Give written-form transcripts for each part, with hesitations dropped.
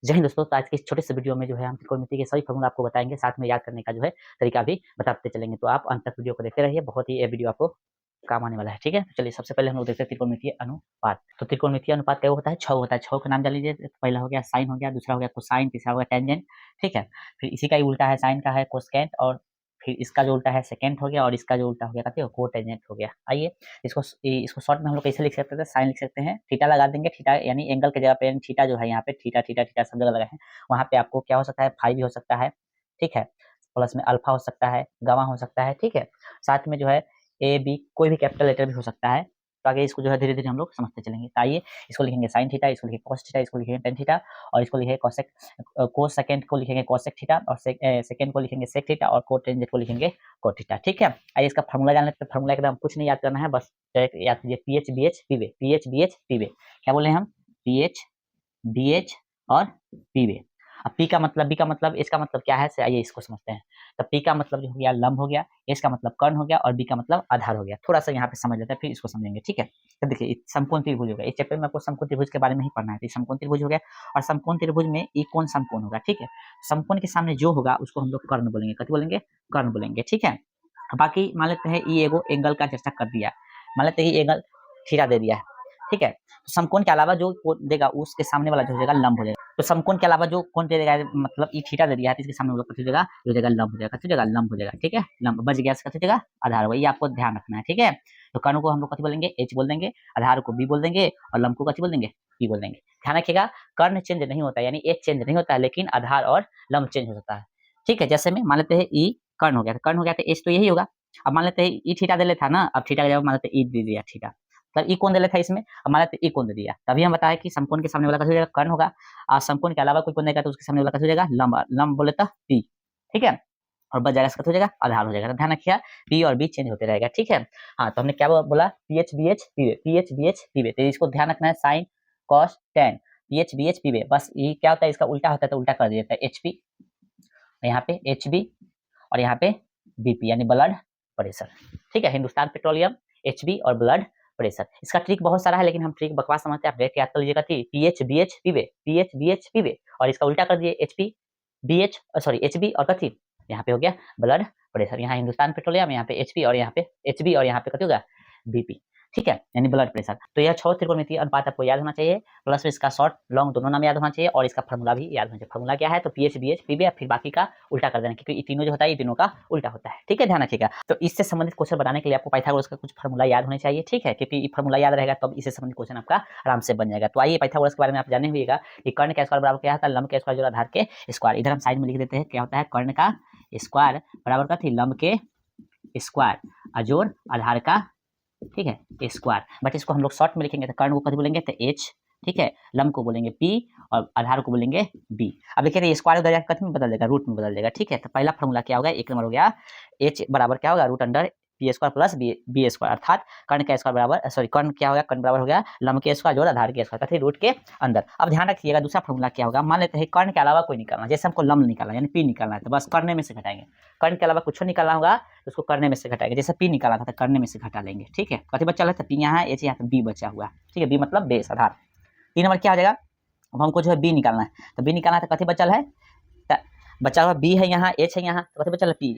जय हिंद दोस्तों, तो आज के इस छोटे से वीडियो में जो है हम त्रिकोणमिति के सभी फॉर्मूला आपको बताएंगे, साथ में याद करने का जो है तरीका भी बताते चलेंगे। तो आप अंत तक वीडियो को देखते रहिए, बहुत ही ये वीडियो आपको काम आने वाला है। ठीक है, तो चलिए सबसे पहले हम लोग देखते हैं त्रिकोणमितीय अनुपात। तो त्रिकोणमितीय अनुपात क्या होता है? 6 होता है। 6 का नाम जान लीजिए। पहला हो गया साइन, हो गया दूसरा हो गया कोसाइन, तीसरा हो गया टेंजेंट। ठीक है, फिर इसी का ही उल्टा है, साइन का है कोसेकेंट, और फिर इसका जो उल्टा है सेकेंट हो गया, और इसका जो उल्टा हो गया कहते हैं कोटेंजेंट हो गया। आइए इसको शॉर्ट में हम लोग कैसे लिख सकते हैं? साइन लिख सकते हैं, थीटा लगा देंगे। थीटा यानी एंगल के जगह पे थीटा जो है यहाँ पे थीटा थीटा थीटा सब जगह लगा है। वहाँ पे आपको क्या हो सकता है? फाई भी हो सकता है। ठीक है, प्लस में अल्फा हो सकता है, गामा हो सकता है। ठीक है, साथ में जो है ए बी कोई भी कैपिटल लेटर भी हो सकता है। तो आगे इसको जो है धीरे धीरे हम लोग समझते चलेंगे। तो आइए इसको लिखेंगे साइन थीटा, इसको लिखेंगे कॉस थीटा, इसको लिखेंगे टेन थीटा, और इसको लिखेंगे कोसेक कोस सेकेंड को लिखेंगे कोसेक थीटा, और सेकेंड को लिखेंगे सेक थीटा, और कोटेंजेंट को लिखेंगे कोट थीटा। ठीक है, आइए इसका फार्मूला जान लेते हैं। फार्मूला एकदम कुछ नहीं याद करना है, बस डायरेक्ट याद कीजिए pH BH PB, PH BH पीवे। क्या बोले हम? पीएच बीएच और पीवे। अब पी का मतलब, बी का मतलब, एच का मतलब क्या है? से आइए इसको समझते हैं। तो पी का मतलब जो हो गया लंब हो गया, एच का मतलब कर्ण हो गया, और बी का मतलब आधार हो गया। थोड़ा सा यहाँ पे समझ लेते हैं, फिर इसको समझेंगे। ठीक है, तो देखिए समकोण त्रिभुज हो गया। इस चैप्टर में आपको समकोण त्रिभुज के बारे में ही पढ़ना है। तो समकोण त्रिभुज हो गया, और समकोण त्रिभुज में ये कौन समकोण होगा? ठीक है, समकोण के सामने जो होगा उसको हम लोग कर्ण बोलेंगे। कथी बोलेंगे? कर्ण बोलेंगे। ठीक है, बाकी मान लेते हैं ये एगो एंगल का चर्चा कर दिया, मान लेते हैं ये एंगल थीटा दे दिया है। ठीक है, तो समकोण के अलावा जो कोण देगा उसके सामने वाला जो हो जाएगा लंब हो जाएगा। तो समकोण के अलावा जो कोण दे देगा, मतलब ये थीटा दे दिया है, तो इसके सामने वाला कथी हो जाएगा? जो जगह लंब हो जाएगा, कथी हो जाएगा? लंब हो जाएगा। ठीक है, लंब बच गया, इसका कथी हो जाएगा? आधार होगा। ये आपको ध्यान रखना है। ठीक है, तो कर्ण को हम लोग कथी बोलेंगे? एच बोल देंगे, आधार को बी बोल देंगे, और लंब को कथी बोल देंगे? पी बोल देंगे। ध्यान रखिएगा, कर्ण चेंज नहीं होता है, यानी एच चेंज नहीं होता है, लेकिन आधार और लंब चेंज हो सकता है। ठीक है, जैसे में मान लेते हैं ई कर्ण हो गया, कर्ण हो गया तो एच तो यही होगा। अब मान लेते हैं ई थीटा दे लेता ना, अब थीटा का जवाब मान लेते ई दे दिया थीटा, तब ई कौन दे लेता है इसमें? अब मान लेते ई कौन दे दिया, तभी हम बताया कि समकोण के सामने वाला कथी हो जाएगा? कर्ण होगा, और समकोण के अलावा कोई कौन देगा तो उसके सामने वाला कथी हो जाएगा? लंब, लंब बोले तो पी। ठीक है, और बच जाएगा इसका हो जाएगा? आधार हो जाएगा। तो ध्यान रखिए पी और बी चेंज होते रहेगा। ठीक है, हाँ, तो हमने क्या बोला? PH BH PB, PH BH PB. तो इसको ध्यान रखना है, sine cos tan, PH BH PB. बस ये क्या होता है? इसका उल्टा होता है तो उल्टा कर दिया जाता है, एचपी यहाँ पे एचबी, और यहाँ पे बीपी यानी ब्लड प्रेशर। ठीक है, हिंदुस्तान पेट्रोलियम, एचबी और ब्लड प्रेशर। इसका ट्रिक बहुत सारा है, लेकिन हम ट्रिक बकवास समझते हैं, आप देख के याद कर लीजिएगा। PH BH PB, PH BH पीवे, और इसका उल्टा कर दिए एचपी बीएच, सॉरी एचबी और कथी यहाँ पे हो गया? Blood pressure. यहाँ हिंदुस्तान पेट्रोलियम, यहाँ पे एचपी, और यहाँ पे एचबी, और यहाँ पे कथी होगा? बीपी। ठीक है, यानी ब्लड प्रेशर। तो यह 6 त्रिकोणमितीय अनुपात आपको याद होना चाहिए, प्लस इसका शॉर्ट लॉन्ग दोनों नाम याद होना चाहिए, और इसका फार्मूला भी याद होना चाहिए। फार्मूला क्या है? तो पीएच बीएच पीबी, फिर बाकी का उल्टा कर देना, क्योंकि ये तीनों जो होता है ये तीनों का उल्टा होता है। ठीक है, ध्यान रखिएगा। तो इससे संबंधित क्वेश्चन बनाने के लिए आपको पाइथागोरस का कुछ फार्मूला याद होने चाहिए। ठीक है, क्योंकि फार्मूला याद रहेगा तब इससे संबंधित क्वेश्चन आपका आराम से बन जाएगा। तो आइए पाइथागोरस के बारे में आप जाने हुएगा कि कर्ण का स्क्वायर बराबर क्या होता है? लंब के स्क्वायर जोड़ आधार के स्क्वायर। इधर हम साइड में लिख देते हैं, क्या होता है? कर्ण का स्क्वायर बराबर कथी? लंब के स्क्वायर जोड़ आधार का, ठीक है, स्क्वायर। बट इसको हम लोग शॉर्ट में लिखेंगे, तो कर्ण को कभी बोलेंगे तो एच, ठीक है, लंब को बोलेंगे पी, और आधार को बोलेंगे बी। अब देखिए स्क्वायर उधर जाकर में बदल देगा, रूट में बदल देगा। ठीक है, तो पहला फॉर्मूला क्या होगा? एक नंबर हो गया एच बराबर क्या होगा? Root under P square plus B square, अर्थात कर्ण का स्क्वायर बराबर, सॉरी कर्ण क्या होगा? कर्ण बराबर हो गया लंब के स्क्वायर जोड़ आधार के स्क्वायर, तथा रूट के अंदर। अब ध्यान रखिएगा दूसरा फॉर्मूला क्या होगा? मान लेते हैं कर्ण के अलावा कोई निकालना, जैसे हमको लंब निकालना यानी पी निकालना है, तो बस करने में से घटाएंगे। कर्ण के अलावा कुछ निकालना होगा तो उसको करने में से घटाएंगे। जैसे पी निकाला था तो करने में से घटा लेंगे। ठीक है, कथी बचा है? तो पी यहाँ है, एच यहाँ पे बी बचा हुआ। ठीक है, बी मतलब बेस आधार। 3 नंबर क्या हो जाएगा? अब हमको जो है बी निकालना है, तो बी निकालना है तो कथी बचल है? बचा हुआ बी है यहाँ, एच है यहाँ, तो कथी बचल है? पी।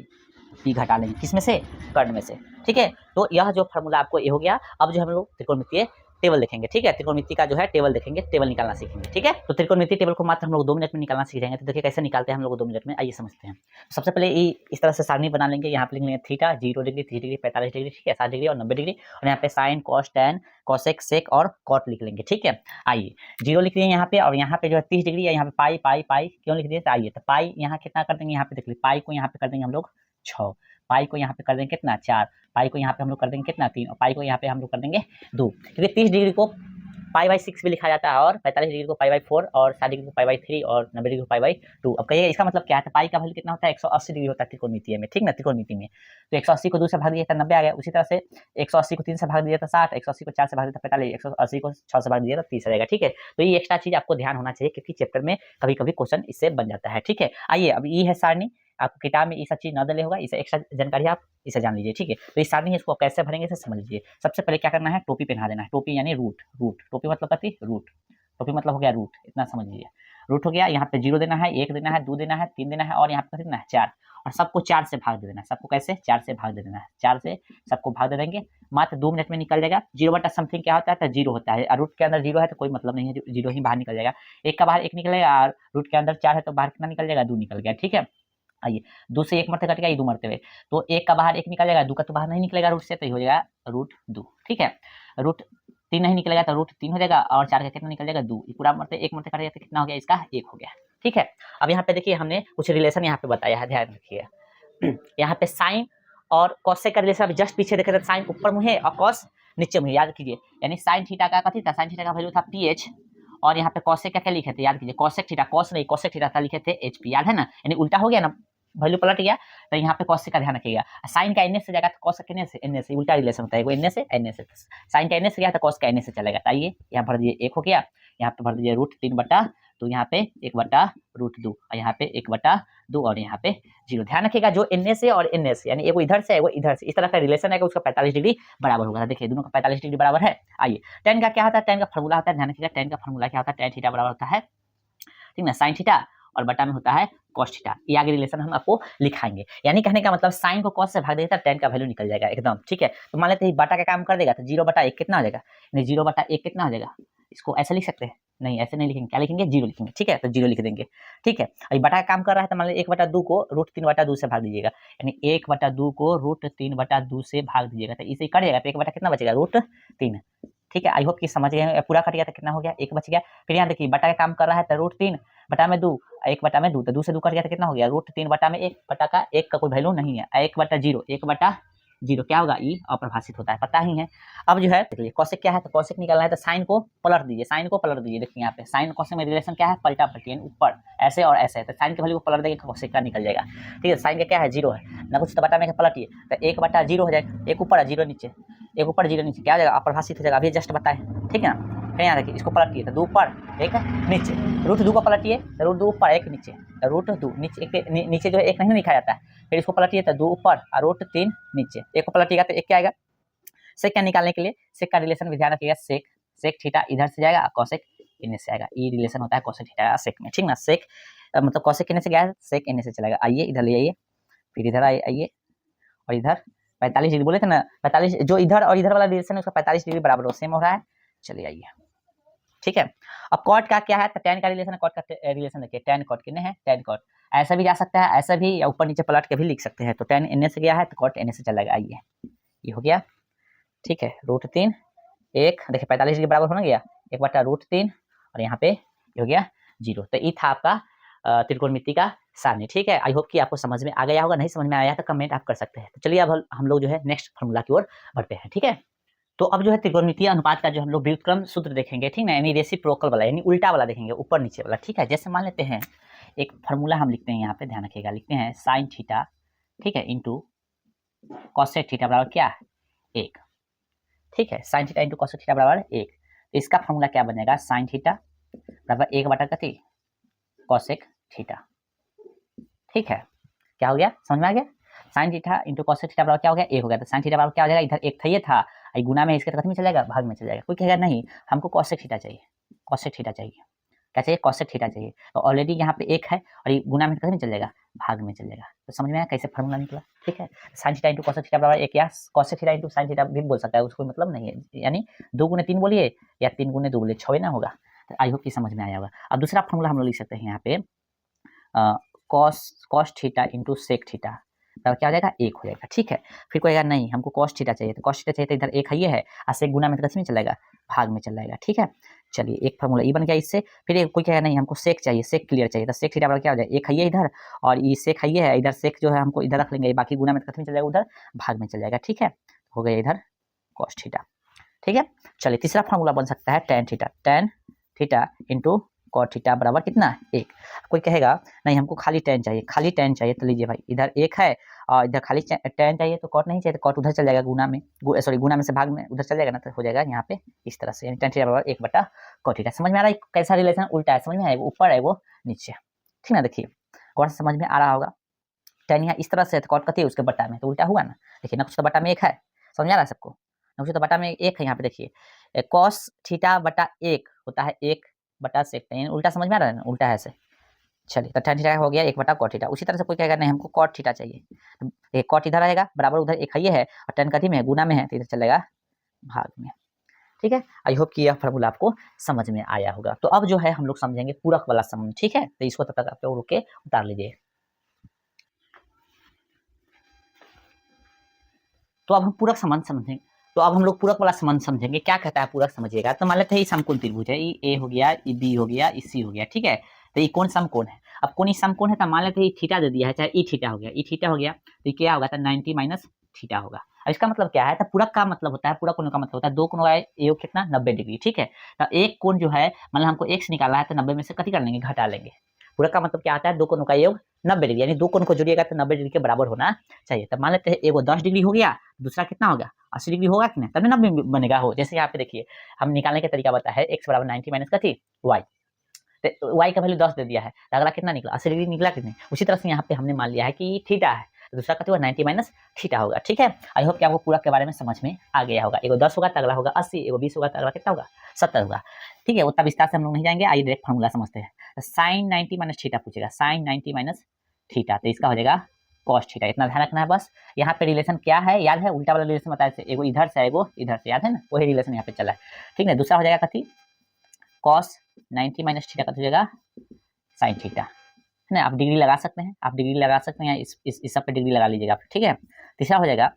पी घटा लेंगे किस में से? कर्ण में से। ठीक है, तो यह जो फार्मूला आपको ये हो गया। अब जो हम लोग त्रिकोणमितीय टेबल देखेंगे। ठीक है, त्रिकोणमिति का जो है टेबल देखेंगे, टेबल निकालना सीखेंगे। ठीक है, तो त्रिकोणमिति टेबल को मात्र हम लोग 2 मिनट में निकालना सीख जाएंगे। तो देखिए कैसे निकालते हैं हम लोग 2 मिनट में, आइए समझते हैं। सबसे पहले इस तरह से सारणी बना लेंगे। यहाँ पे लिख लेंगे थीटा 0 डिग्री, 3 डिग्री, 45 डिग्री, ठीक है, 60 डिग्री और 90 डिग्री, और यहाँ पे sin cos tan cosec sec और कॉट लिख लेंगे। ठीक है, आइए 0 लिख दिए यहाँ पे, और यहाँ पे जो है 30 डिग्री है, यहाँ पे पाई पाई पाई क्यों लिख दिए? तो आइए, तो पाई यहाँ कितना कर देंगे? यहाँ पे देख लीजिए, पाई को यहाँ पे कर देंगे हम लोग 6, पाई को यहाँ पे कर देंगे कितना? 4, पाई को यहाँ पे हम लोग कर देंगे कितना? 3, और पाई को यहाँ पे हम लोग कर देंगे 2, क्योंकि 30 डिग्री को पाई बाई 6 भी लिखा जाता है, और 45 डिग्री को पाई बाई 4, और 60 डिग्री को पाई बाई 3, और 90 डिग्री को पाई बाई 2। अब कहिए इसका मतलब क्या है? तो पाई का वैल्यू कितना होता है? 180 डिग्री होता है त्रिकोणमिति में। ठीक ना, त्रिकोणमिति में तो 180 को 2 से भाग दिया तो 90 आ गया। उसी तरह से 180 को 3 से भाग दिया तो 60, 180 को 4 से भाग दिया तो 45, 180 को 6 से भाग दिया तो 30 आ जाएगा। ठीक है, तो ये एक्स्ट्रा चीज आपको ध्यान होना चाहिए, क्योंकि चैप्टर में कभी कभी क्वेश्चन इससे बन जाता है। ठीक है, आइए अब ये है सारणी, आपको किताब में ये सब चीज न दले होगा, इसे एक्स्ट्रा जानकारी आप इसे जान लीजिए। ठीक है, तो इस सारणी है, इसको कैसे भरेंगे इसे समझ लीजिए। सबसे पहले क्या करना है? टोपी पहना देना है। टोपी यानी रूट, रूट टोपी मतलब कथी? रूट, टोपी मतलब हो गया रूट, इतना समझ लीजिए। रूट हो गया, यहाँ पे 0 देना है, 1 देना है, 2 देना है, 3 देना है और यहाँ पे कितना है 4 और सबको 4 से भाग दे देना है। सबको कैसे 4 से भाग दे देना है, 4 से सबको भाग दे देंगे, मात्र 2 मिनट में निकल जाएगा। 0 बटा समथिंग क्या होता है, तो 0 होता है। रूट के अंदर 0 है तो कोई मतलब नहीं है, 0 ही बाहर निकल जाएगा। 1 का बाहर 1 निकलेगा और रूट के अंदर 4 है तो बाहर कितना निकल जाएगा, 2 निकल गया। ठीक है, आइए 2 से 1 मरते कट गया, ये 2 मरते हुए, तो 1 का बाहर 1 निकल जाएगा, 2 का तो बाहर नहीं निकलेगा रूट से, तो ये हो जाएगा रूट 2। ठीक है, रूट 3 नहीं निकलेगा तो रूट 3 हो जाएगा और 4 का कितना निकल जाएगा 2, ये पूरा मरते 1 मरते कट गया तो कितना हो गया इसका 1 हो गया। ठीक है, अब यहाँ पे देखिए हमने कुछ रिलेशन यहाँ पे बताया है, ध्यान रखिए। यहाँ पे साइन और कॉसेक का रिलेशन अभी जस्ट पीछे देखे थे, साइन ऊपर मुँह है और कॉस नीचे मुँह, याद कीजिए। यानी साइन थीटा का कथी था, साइन थीटा का वैल्यू था ph और यहाँ पे कॉसेक का क्या लिखे थे, याद कीजिए, कॉसेक थीटा, कॉस नहीं कॉसेक थीटा था लिखे थे hp, याद है ना, यानी उल्टा हो गया ना, वैल्यू पलट गया, तो यहाँ पे कॉस का ध्यान रखिएगा। साइन का एन से जाएगा तो कॉस का एन से उल्टा रिलेशन होता है, वो एन से एन से, साइन का एन से गया तो कॉस का एन से चलेगा। आइए यहाँ भर दीजिए 1 हो गया, यहाँ पे भर दीजिए रूट 3 बटा, तो यहाँ पे 1 बटा रूट 2 और यहाँ पे 1 बटा 2 और यहाँ पे 0। ध्यान रखिएगा जो एन से और एन से यानी एगो इधर से एगो इधर से, इस तरह का रिलेशन है कि उसका 45 डिग्री बराबर होगा। देखिए दोनों का 45 डिग्री बराबर है। आइए टेन का क्या होता है, टेन का फॉर्मूला होता है, ध्यान रखिएगा, टेन का फॉर्मूला क्या होता है, टेन थीटा बराबर होता है, ठीक ना, साइन थीटा और बटा में होता है कॉस थीटा। ये आगे रिलेशन हम आपको लिखाएंगे। यानी कहने का मतलब साइन को कॉस से भाग देगा तो टेन का वैल्यू निकल जाएगा एकदम। ठीक है, तो मान लेते हैं बटा का काम कर देगा तो 0 बटा 1 कितना हो जाएगा, यानी 0 बटा 1 कितना हो जाएगा, इसको ऐसे लिख सकते हैं, नहीं ऐसे नहीं लिखेंगे, क्या लिखेंगे 0 लिखेंगे। ठीक है, तो 0 लिख देंगे। ठीक है, अभी बटा का काम कर रहा है तो मान लीजिए 1 बटा 2 को रूट 3 बटा 2 से भाग दीजिएगा, यानी 1 बटा 2 को रूट 3 बटा 2 से भाग दीजिएगा, तो इसे कट जाएगा तो 1 बटा कितना बचेगा रूट 3। ठीक है, आई होप कि समझ गए, पूरा कट गया तो कितना हो गया 1 बच गया। फिर यहाँ देखिए बटा का काम कर रहा है तो रूट 3 बटा में 2, 1 बटा में 2, तो 2 से 2 कट गया तो कितना हो गया रूट 3 बटा में 1, बटा का 1 का कोई वैल्यू नहीं है, 1 बटा 0, 1 बटा 0 क्या होगा, ई अप्रभाषित होता है, पता ही है। अब जो है देखिए कॉसेक क्या है, तो कॉसेक निकालना है तो साइन को पलट दीजिए, साइन को पलट दीजिए। देखिए यहाँ पे साइन कॉसेक में रिलेशन क्या है, पलटा पलटी, यानी ऊपर ऐसे और ऐसे है, तो साइन के वैल्यू को पलट देंगे कॉसेक का निकल जाएगा। ठीक है, साइन का क्या है 0 है ना, कुछ तो बटा में पलटिए तो 1 बटा 0 हो जाएगा, 1 ऊपर है 0 नीचे, 1 ऊपर 0 नीचे क्या हो जाएगा अप्रभाषित हो जाएगा, अभी जस्ट बताए। ठीक है ना, फिर यहाँ देखिए इसको पलटिए तो 2 ऊपर 1 नीचे, रूट 2 को पलटिए तो रूट 2 ऊपर 1 नीचे, तो रूट 2 नीचे, नीचे जो है 1 नहीं लिखा जाता है, फिर इसको पलटिए तो 2 ऊपर और रूट 3 नीचे, 1 को पलटिएगा तो 1 क्या आएगा, सेक का निकालने के लिए सेक का रिलेशन भी ध्यान रखिएगा, सेक सेक थीटा इधर से जाएगा, कॉसेक इनने से आएगा, ये रिलेशन होता है कॉसेक थीटा सेक में। ठीक ना, सेक मतलब कॉसेक इनने से गया, सेक इनने से चलेगा। आइए इधर ले आइए, फिर इधर आइए और इधर 45 डिग्री बोले थे ना, 45 जो इधर और इधर वाला रिलेशन है उसका 45 डिग्री बराबर हो, सेम हो रहा है। चलिए आइए, ठीक है, अब कॉट का क्या है, तो टेन का रिलेशन है, कॉट का रिलेशन देखिए, टेन कॉट कितने हैं, टेन कॉट ऐसा भी जा सकता है, ऐसा भी, या ऊपर नीचे पलट के भी लिख सकते हैं। तो टेन इनने से गया है तो कॉट इनने से चलेगा। आइए ये हो गया, ठीक है, रूट 3 1 देखिए 45 के बराबर होना गया, 1 बटा रूट 3 और यहाँ पे हो गया 0। तो ये था आपका त्रिकोणमिति का सारणी। ठीक है, आई होप कि आपको समझ में आ गया होगा, नहीं समझ में आया तो कमेंट आप कर सकते हैं। तो चलिए अब हम लोग जो है नेक्स्ट फॉर्मूला की ओर बढ़ते हैं। ठीक है, तो अब जो है त्रिकोणमितीय अनुपात का जो हम लोग व्युत्क्रम सूत्र देखेंगे, ठीक ना, यानी रेसिप्रोकल वाला, यानी उल्टा वाला देखेंगे, ऊपर नीचे वाला। ठीक है, जैसे मान लेते हैं एक फॉर्मूला हम लिखते हैं यहाँ पे, ध्यान रखिएगा, लिखते हैं साइन थीटा, ठीक है, इंटू कॉसेक थीटा बराबर क्या 1। ठीक है, sine theta into cosec theta बराबर 1, तो इसका फॉर्मूला क्या बनेगा, साइन थीटा बराबर 1 बटा कति कॉसेक थीटा। ठीक है, क्या हो गया, समझ में आ गया, sine theta into cosec theta बराबर क्या हो गया 1 हो गया, तो साइन थीटा बराबर क्या हो जाएगा, इधर 1 था, ये था, गुना में इसके कथी में चल जाएगा, भाग में चल जाएगा। कोई कहेगा नहीं हमको कॉसेक थीटा चाहिए, कॉसेक थीटा चाहिए, क्या चाहिए, कॉसेक थीटा चाहिए, तो ऑलरेडी यहाँ पे 1 है और ये गुना में कथी में चल जाएगा, भाग में चल जाएगा। तो समझ में आया कैसे फॉर्मूला निकला। ठीक है, sine theta into cosec theta बराबर 1, या cosec theta into sine theta भी बोल सकता है, उसको मतलब नहीं है, यानी 2 गुने 3 बोलिए या 3 गुने 2 बोलिए, 6 ना होगा। तो आई होप कि समझ में आया होगा। अब दूसरा फॉर्मूला हम लोग लिख सकते हैं यहाँ पे, cos theta into sec theta, तब क्या हो जाएगा 1 हो जाएगा। ठीक है, फिर कोई नहीं हमको कॉस थीटा चाहिए, तो कॉस थीटा चाहिए तो इधर 1 है, ये है, और सेक गुना में तो किसमें चलेगा, भाग में चल जाएगा। ठीक है, चलिए एक फॉर्मूला ये बन गया इससे। फिर कोई कहेगा नहीं हमको सेक चाहिए, सेक क्लियर चाहिए, तो सेक थीटा बराबर क्या हो जाएगा, 1 है ये इधर और ये सेक है ये है, इधर सेक जो है हमको इधर रख लेंगे, बाकी गुना में किसमें चल जाएगा, उधर भाग में चल जाएगा। ठीक है, हो गया इधर कॉस थीटा। ठीक है, चलिए तीसरा फॉर्मूला बन सकता है tan theta, tan theta into cot theta बराबर कितना 1। कोई कहेगा नहीं हमको खाली टेन चाहिए, खाली टेन चाहिए, तो लीजिए भाई इधर 1 है और इधर खाली टेन चाहिए, तो कॉट नहीं चाहिए तो कॉट उधर चल जाएगा, गुना में सॉरी गुना में से भाग में उधर चल जाएगा ना, तो हो जाएगा यहाँ पे इस तरह से, यानी टेन थीटा बराबर 1 बटा कॉट थीटा। समझ में आ रहा है कैसा रिलेशन उल्टा है, समझ में आया, वो ऊपर है वो नीचे। ठीक ना, देखिए कॉट समझ में आ रहा होगा, टेन यहाँ इस तरह से, कॉट कथी है उसके बटा में, तो उल्टा हुआ ना। देखिए ना कुछ तो बटा में 1 है, समझ आ रहा है सबको, ना कुछ तो बटा में 1 है। यहाँ पे देखिए कॉस थीटा बटा 1 होता है 1 बटा सेक tan, उल्टा समझ में आ रहा है ना, उल्टा है ऐसे। चलिए तो tan थीटा हो गया 1 बटा cot थीटा। उसी तरह से कोई कहेगा नहीं हमको cot थीटा चाहिए, तो एक cot इधर रहेगा बराबर उधर एक ये है और tan कथी में है, गुना में है, तो इधर चलेगा भाग में। ठीक है, आई होप कि यह फार्मूला आपको समझ में आया होगा। तो अब जो है हम लोग समझेंगे पूरक वाला संबंध। ठीक है, तो इसको तब तक आप लोग रुक के उतार लीजिए। तो अब हम पूरक संबंध समझेंगे। तो अब हम लोग पूरक वाला संबंध समझेंगे। क्या कहता है पूरक, समझिएगा। तो मान लेते हैं ये समकोण त्रिभुज है, ये ए हो गया, ये बी हो गया, ये सी हो गया। ठीक है, तो ये कौन समकोण है। अब कौन समकोण है, तो मान लेते हैं ये थीटा दे दिया है, चाहे ई थीटा हो गया, ई थीटा हो गया, तो ये क्या होगा, तो 90 माइनस थीटा होगा। अब इसका मतलब क्या है, तो पूरक का मतलब होता है, पूरक कोण का मतलब होता है दो कोण का योग कितना 90 डिग्री। ठीक है, तो एक कोण जो है मतलब हमको x निकालना है, तो 90 में से कथी कर लेंगे, घटा लेंगे। पूरक का मतलब क्या आता है, दो कोणों का योग 90 डिग्री, यानी दो कोण को जोड़िएगा तो 90 डिग्री के बराबर होना चाहिए। तो मान लेते हैं एगो 10 डिग्री हो गया, दूसरा कितना होगा 80 डिग्री होगा कि नहीं, तब 90 बनेगा हो। जैसे यहाँ पे देखिए हम निकालने का तरीका बताया है, x बराबर 90 माइनस कथी y, तो y का वैल्यू 10 दे दिया है, तो अगला कितना निकला 80 डिग्री निकला कि नहीं। उसी तरह से यहाँ पे हमने मान लिया है कि थीटा है, तो दूसरा कथी होगा 90 माइनस थीटा होगा। ठीक है, आई होप कि आपको पूरक के बारे में समझ में आ गया होगा। एगो 10 होगा तो अगला होगा 80, एगो 20 होगा तो अगला कितना होगा 70 होगा। ठीक है, उतना विस्तार से हम लोग नहीं जाएंगे, आइए डायरेक्ट फॉर्मूला समझते हैं। तो साइन 90 माइनस थीटा पूछेगा, साइन 90 माइनस थीटा, तो इसका हो जाएगा कॉस थीटा। इतना ध्यान रखना है बस। यहाँ पे रिलेशन क्या है याद है, उल्टा वाला रिलेशन बताया, एगो इधर से एगो इधर से, याद है ना, वही रिलेशन यहाँ पे चला है। ठीक है, दूसरा हो जाएगा कथी कॉस 90 माइनस थीटा का हो जाएगा साइन थीटा, है ना। आप डिग्री लगा सकते हैं, आप डिग्री लगा सकते हैं, इस सब पे डिग्री लगा लीजिएगा। ठीक है, तीसरा हो जाएगा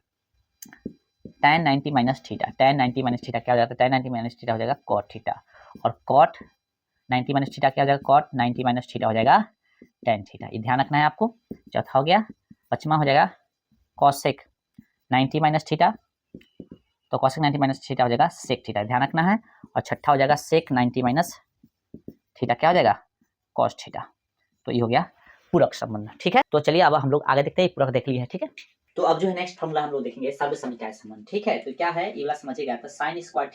tan 90 minus theta, tan 90 minus theta क्या हो जाता है, tan 90 माइनस थीटा हो जाएगा cot थीटा, और cot 90 माइनस थीटा क्या हो जाएगा, cot 90 माइनस थीटा हो जाएगा tan थीटा। ये ध्यान रखना है आपको। चौथा हो गया, पांचवा हो जाएगा cosec 90 माइनस थीटा, तो cosec 90 माइनस थीटा हो जाएगा sec थीटा, ध्यान रखना है। और छठा हो जाएगा sec 90 माइनस थीटा क्या हो जाएगा cos थीटा। तो ये हो गया पूरक संबंध। ठीक है, तो चलिए अब हम लोग आगे देखते हैं, पूरक देख लिया है। ठीक है, तो अब जो है नेक्स्ट फॉर्मूला हम लोग देखेंगे सर्व समीकरण संबंध। ठीक है, तो क्या है ये वाला समझिएगा, तो sin square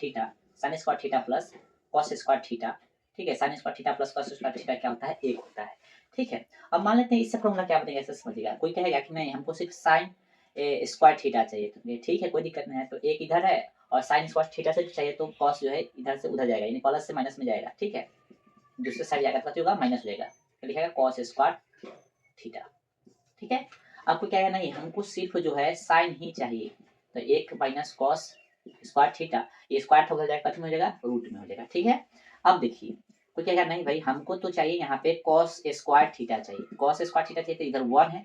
theta plus cos square theta. ठीक है, sin square theta plus cos square theta क्या होता है, एक होता है। ठीक है, अब मान लेते हैं इससे फॉर्मूला क्या बनेगा, ऐसे समझिएगा। कोई कहेगा कि नहीं हमको सिर्फ sin स्क्वायर थीटा चाहिए, तो ठीक है कोई दिक्कत नहीं है, तो एक इधर है और sin स्क्वायर थीटा से चाहिए तो cos जो है इधर से उधर जाएगा, यानी प्लस से माइनस में जाएगा। ठीक है, दूसरे साइड जाएगा तो होगा माइनस हो जाएगा, तो लिखेगा cos स्क्वायर थीटा। ठीक है, आपको क्या है, नहीं हमको सिर्फ जो है साइन ही चाहिए, तो एक माइनस कॉस स्क्वायर थीटा, ये स्क्वायर हो जाएगा, कट में हो जाएगा, रूट में हो जाएगा। ठीक है, अब देखिए कोई कहेगा नहीं भाई हमको तो चाहिए यहाँ पे कॉस स्क्वायर थीटा चाहिए, कॉस स्क्वायर थीटा चाहिए, तो इधर 1 है।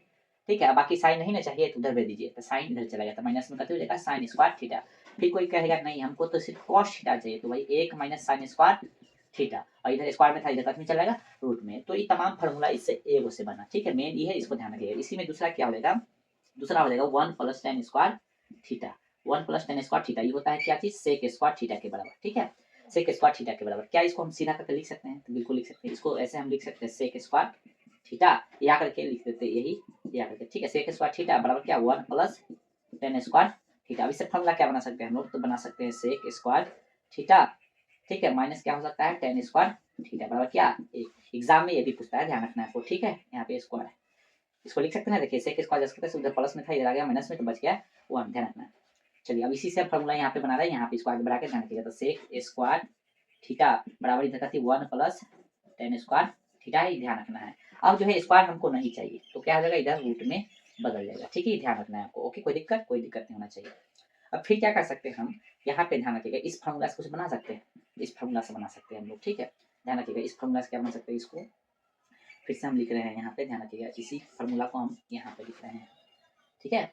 ठीक है, बाकी साइन नहीं ना चाहिए तो उधर भेज दीजिए, तो साइन इधर चला गया, तो माइनस में कट हो जाएगा साइन स्क्वायर थीटा। फिर कोई कहेगा नहीं हमको तो सिर्फ कॉस थीटा चाहिए, तो भाई एक माइनस साइन स्क्वायर थीटा, और इधर स्क्वायर में था इधर कट में चला जाएगा रूट में। तो ये तमाम फार्मूला इससे एगो से बना। ठीक है, मेन ये है, इसको ध्यान रखिएगा। इसी में दूसरा क्या हो जाएगा, दूसरा हो जाएगा 1 plus tan square theta, 1 plus tan square theta, ये होता है क्या चीज, सेक स्क्वायर थीटा के बराबर। ठीक है, सेक स्क्वायर थीटा के बराबर। क्या इसको हम सीधा करके लिख सकते हैं, तो बिल्कुल लिख सकते हैं, इसको ऐसे हम लिख सकते हैं सेक स्क्वायर थीटा, या करके लिख देते यही या करके। ठीक है, सेक स्क्वायर थीटा बराबर क्या 1 प्लस tan स्क्वायर थीटा। अब इससे फॉर्मूला क्या बना सकते हैं हम लोग, तो बना सकते हैं सेक स्क्वायर थीटा, ठीक है, माइनस क्या हो सकता है tan स्क्वायर थीटा बराबर क्या, एग्जाम में ये भी पूछता है, ध्यान रखना है आपको। ठीक है, यहाँ पे स्क्वायर है, इसको लिख सकते हैं, देखिए सेक स्क्वायर जैसे उधर प्लस में था इधर आ गया माइनस में, तो बच गया 1, ध्यान रखना है। चलिए अब इसी से फॉर्मूला यहाँ पे बना रहे हैं, यहाँ पे स्क्वायर बढ़ा के ध्यान रखिएगा, तो सेक स्क्वायर थीटा बराबर इधर का थी 1 प्लस tan स्क्वायर थीटा ही, ध्यान रखना है। अब जो है स्क्वायर हमको नहीं चाहिए, तो क्या हो जाएगा इधर रूट में बदल जाएगा। ठीक है, ध्यान रखना है आपको। ओके, कोई दिक्कत नहीं होना चाहिए। अब फिर क्या कर सकते हैं हम, यहाँ पे ध्यान रखिएगा, इस फॉर्मूला से कुछ बना सकते हैं, इस फॉर्मूला से बना सकते हैं हम लोग। ठीक है, ध्यान रखिएगा, इस फॉर्मूला से क्या बना सकते हैं, इसको फिर से हम लिख रहे हैं यहाँ पे, ध्यान रखिएगा, इसी फॉर्मूला को हम यहाँ पे लिख रहे हैं। ठीक है,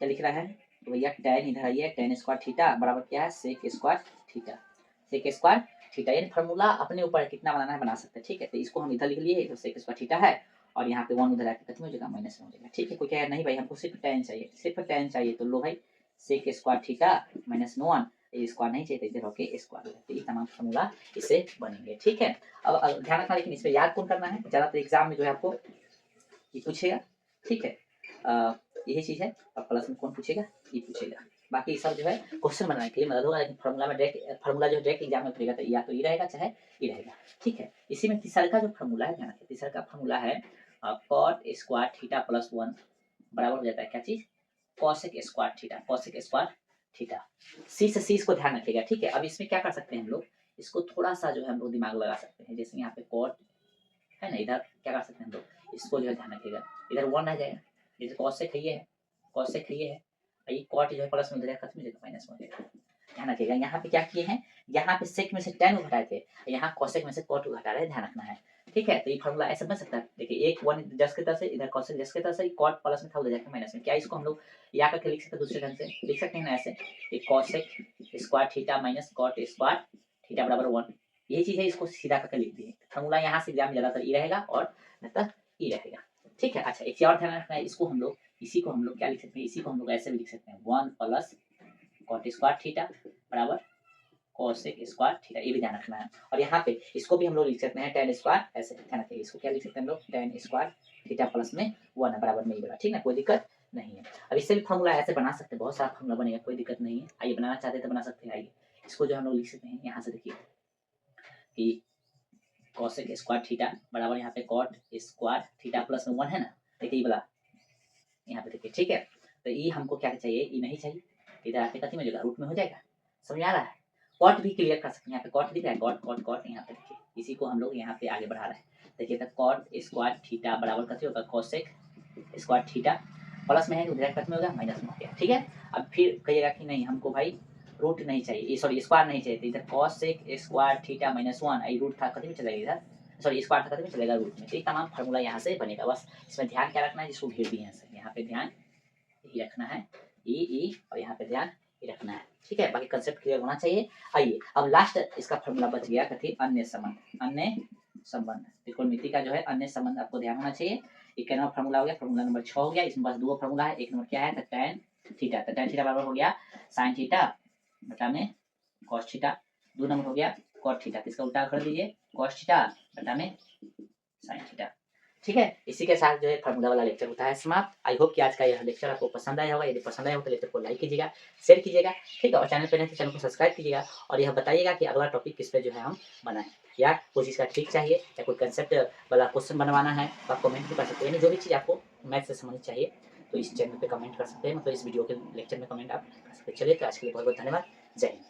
क्या लिख रहा है, तो भैया tan इधर आइए, tan स्क्वायर थीटा बराबर क्या है sec square theta, sec square theta, यानी फॉर्मूला अपने ऊपर कितना बनाना है बना सकते हैं। ठीक है, तो इसको हम इधर लिख लिए, तो सेक स्क्वायर थीटा है, और यहाँ पे 1 उधर आके कितना हो जाएगा माइनस में हो जाएगा। ठीक है, कोई कहे नहीं भाई हमको सिर्फ tan चाहिए, सिर्फ tan चाहिए, तो लो भाई सेक स्क्वायर थीटा माइनस 1, ये स्क्वायर नहीं चाहिए तो इधर होके स्क्वायर, तो ये तमाम फॉर्मूला इससे बनेंगे। ठीक है, अब ध्यान रखना, लेकिन इसमें याद कौन करना है, ज़्यादातर एग्जाम में जो है आपको ये पूछेगा। ठीक है, यही चीज़ है, और प्लस में कौन पूछेगा, ये पूछेगा। बाकी सब जो है क्वेश्चन बनाने के लिए मदद होगा, लेकिन फॉर्मूला में डायरेक्ट फॉर्मूला जो डायरेक्ट एग्जाम में पूछेगा, तो या तो ये रहेगा चाहे ये रहेगा। ठीक है, इसी में तीसरा का जो फॉर्मूला है, ध्यान रखिए, तीसरा का फॉर्मूला है कॉट स्क्वायर थीटा प्लस 1 बराबर हो जाता है क्या चीज, cosec square theta, cosec square theta. C से सी इसको ध्यान रखिएगा। ठीक है, अब इसमें क्या कर सकते हैं हम लोग, इसको थोड़ा सा जो है हम लोग दिमाग लगा सकते हैं। जैसे यहाँ पे कॉट है ना, इधर क्या कर सकते हैं हम लोग, इसको जो है ध्यान रखिएगा, इधर 1 रह जाएगा। जैसे कॉसेक है ये है, कॉसेक है ये है, और ये कॉट जो है प्लस में हो जाएगा, खत्म हो जाएगा, माइनस में हो जाएगा। ध्यान रखिएगा यहाँ पे क्या किए हैं, यहाँ पे सेक में से tan को घटाए थे, यहाँ कॉसेक में से कॉट को घटा रहे हैं, ध्यान रखना है। ठीक है, तो ये फॉर्मूला ऐसे बन सकता है। देखिए एक 1 जस्ट की तरह से, इधर कॉसेक जस्ट की तरह से, कॉट प्लस में था उधर जाकर माइनस में। क्या इसको हम लोग या करके लिख सकते हैं, दूसरे ढंग से लिख सकते हैं ना, ऐसे cosec square theta minus cot square theta बराबर 1। ये चीज है, इसको सीधा करके लिख दिए। फॉर्मूला यहाँ से एग्जाम में ज्यादातर ई रहेगा और मतलब ई रहेगा। ठीक है, अच्छा एक चीज और ध्यान रखना है, इसको हम लोग, इसी को हम लोग क्या लिख सकते हैं, इसी को हम लोग ऐसे भी लिख सकते हैं, 1 प्लस कॉट स्क्वायर थीटा बराबर कोसेक स्क्वायर थीटा, ये भी ध्यान रखना है। और यहाँ पे इसको भी हम लोग लिख सकते हैं tan स्क्वायर, ऐसे ध्यान रखिए, इसको क्या लिख सकते हैं हम लोग, tan स्क्वायर थीटा प्लस में 1 बराबर में ये बना। ठीक है, कोई दिक्कत नहीं है। अब इससे भी फॉर्मूला ऐसे बना सकते हैं, बहुत सारा फॉर्मूला बनेगा, कोई दिक्कत नहीं है। आइए बनाना चाहते हैं तो बना सकते हैं। आइए इसको जो हम लोग लिख सकते हैं, यहाँ से देखिए कि कोसेक स्क्वायर थीटा बराबर यहाँ पे कॉट स्क्वायर थीटा प्लस में 1 है ना, देखिए ये वाला यहाँ पे देखिए। ठीक है, तो ये हमको क्या चाहिए, ये नहीं चाहिए, इधर आके कथी में जगह रूट में हो जाएगा, समझ आ रहा है। कॉट भी क्लियर कर सकते हैं, यहाँ पे कॉट दिख रहा है, कॉट कॉट कॉट, यहाँ पे देखिए इसी को हम लोग यहाँ पे आगे बढ़ा रहे हैं। देखिए तो कॉट स्क्वायर थीटा बराबर कथी होगा, कोसेक स्क्वायर थीटा प्लस में है, उधर कथी में होगा, माइनस में हो गया। ठीक है, अब फिर कहिएगा कि नहीं हमको भाई रूट नहीं चाहिए, सॉरी स्क्वायर नहीं चाहिए, तो इधर कोसेक स्क्वायर थीटा माइनस 1, आई रूट था कथी में चलेगा, इधर सॉरी स्क्वायर था कथी में चलेगा, रूट में। तो ये तमाम फार्मूला यहाँ से बनेगा। बस इसमें ध्यान क्या रखना है, जिसको घेर दिए हैं यहाँ पे ध्यान ये रखना है, ई और यहाँ पे ध्यान ये रखना है। ठीक है, बाकी कंसेप्ट क्लियर होना चाहिए। आइए अब लास्ट इसका फॉर्मूला बच गया कथी, अन्य संबंध। अन्य संबंध त्रिकोणमिति का जो है अन्य संबंध आपको ध्यान होना चाहिए। एक नंबर फॉर्मूला हो गया, फॉर्मूला नंबर 6 हो गया। इसमें बस दो फॉर्मूला है, एक नंबर क्या है, tan थीटा, तो tan थीटा बराबर हो गया sin थीटा बटा में cos थीटा। 2 नंबर हो गया cot थीटा, इसका उल्टा कर दीजिए, cos थीटा बटा में sin थीटा। ठीक है, इसी के साथ जो है फार्मूला वाला लेक्चर होता है समाप्त। आई होप कि आज का यह लेक्चर आपको पसंद आया होगा। यदि पसंद आया हो तो लेक्चर को लाइक कीजिएगा, शेयर कीजिएगा। ठीक है, और चैनल पर नहीं तो चैनल को सब्सक्राइब कीजिएगा, और यह बताइएगा कि अगला टॉपिक किस पे जो है हम बनाएं, या कोई चीज़ का ट्रिक चाहिए या कोई कंसेप्ट वाला क्वेश्चन बनवाना है तो आप कमेंट भी कर सकते हैं। यानी जो भी चीज़ आपको मैथ से समझनी चाहिए तो इस चैनल पर कमेंट कर सकते हैं, मतलब इस वीडियो के लेक्चर में कमेंट आप कर सकते हैं। चलिए तो आज के लिए बहुत बहुत धन्यवाद, जय हिंद।